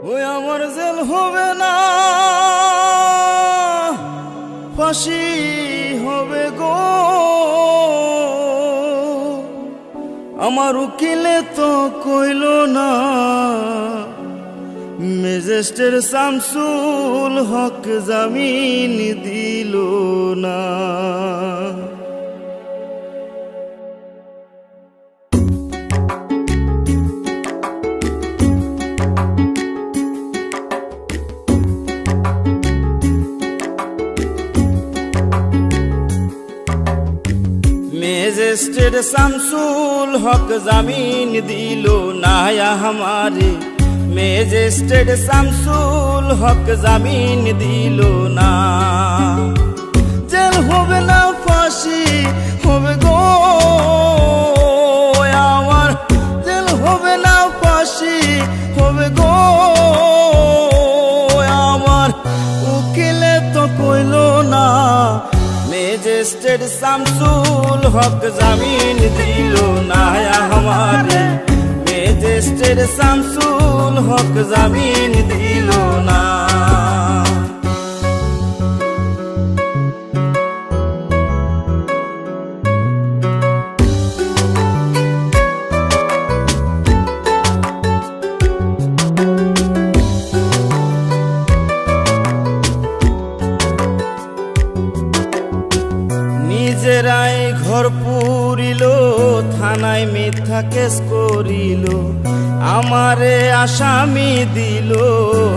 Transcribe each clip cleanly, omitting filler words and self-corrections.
ওই আমার জেল হবে না, ফাঁসি হবে গো। আমার উকিলে তো কইল না, ম্যাজিস্ট্রেট শামসুল হক জামিন দিল না। ম্যাজিস্ট্রেট শামসুল হক জামিন দিল না हमारे, ম্যাজিস্ট্রেট শামসুল হক জামিন দিল না। জেল হবে না, ফাঁসি হবে গো আমার, জেল হবে না, ফাঁসি হবে গো আমার। উকিলে তো কইল না, ম্যাজিস্ট্রেট শামসুল হক জামিন দিল না हमारे, ম্যাজিস্ট্রেট শামসুল হক জামিন দিল না। নিজেরাই ঘর পুরিল, থানায় মিথ্যা কেস করিল, আমারে আসামি দিল,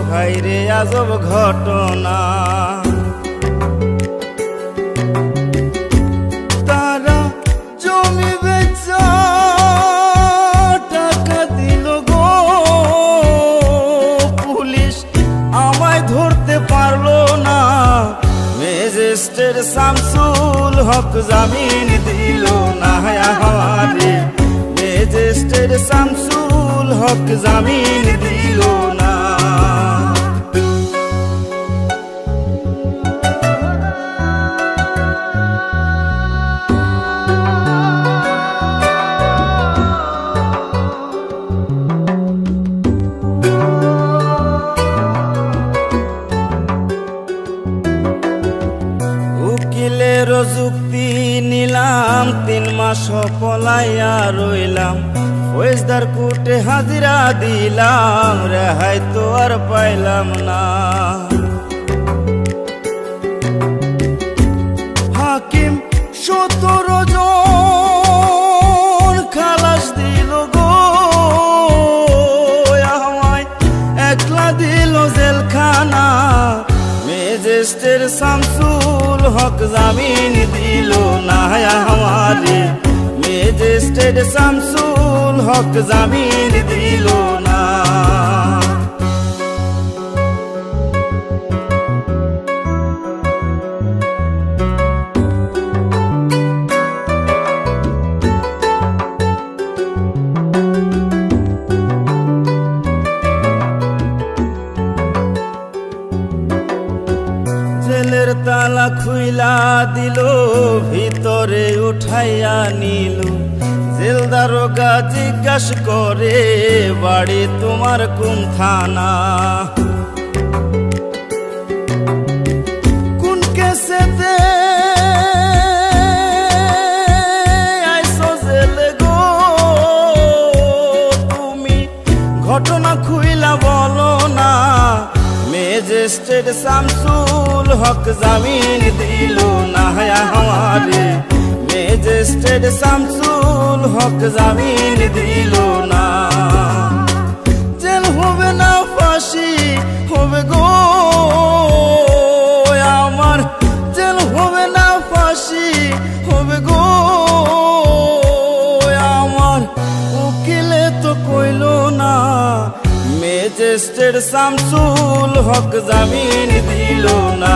হায়রে আজব ঘটনা। তারা জমি বেচা টাকা দিল গো, পুলিশ আমায় ধরতে পারলো না। ম্যাজিস্ট্রেট শামসুল হক জামিন দিল না हमारे, ম্যাজিস্ট্রেট শামসুল হক জামিন দিল না। উকিলের যুক্তি নিলাম, 3 মাস পলাইয়া রইলাম, ফৌজদার কোর্টে হাজিরা দিলাম, রেহাই তো আর পাইলাম না। হাকিম 17 জন খালাস দিল গো আমায়, একলা দিল জেলখানা। ম্যাজিস্ট্রেট শামসুল হক জামিন দিল না हमारे, ম্যাজিস্ট্রেট শামসুল হক জামিন দিল না। জেলের তালা খুইলা দিল, ভিতরে উঠাইয়া নিল, জেল দারোগা জিজ্ঞাস করে, বাড়ি তোমার কোন থানা? কোন কেসেতে আইসো জেলে গো তুমি, ঘটনা খুইলা বলো না। ম্যাজিস্ট্রেট শামসুল হক জামিন দিল না हमारे, ম্যাজিস্ট্রেট শামসুল হক জামিন দিল না। জেল হবে না, ফাঁসি হবে গো আমার, জেল হবে না, ফাঁসি হবে গো আমার। উকিলে তো কইল না, ম্যাজিস্ট্রেট শামসুল হক জামিন দিল না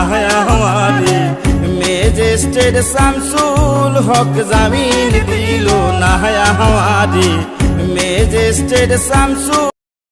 हमारे, ম্যাজিস্ট্রেট শামসুল হক জামিন দিল না हमारे, ম্যাজিস্ট্রেট শামসুল।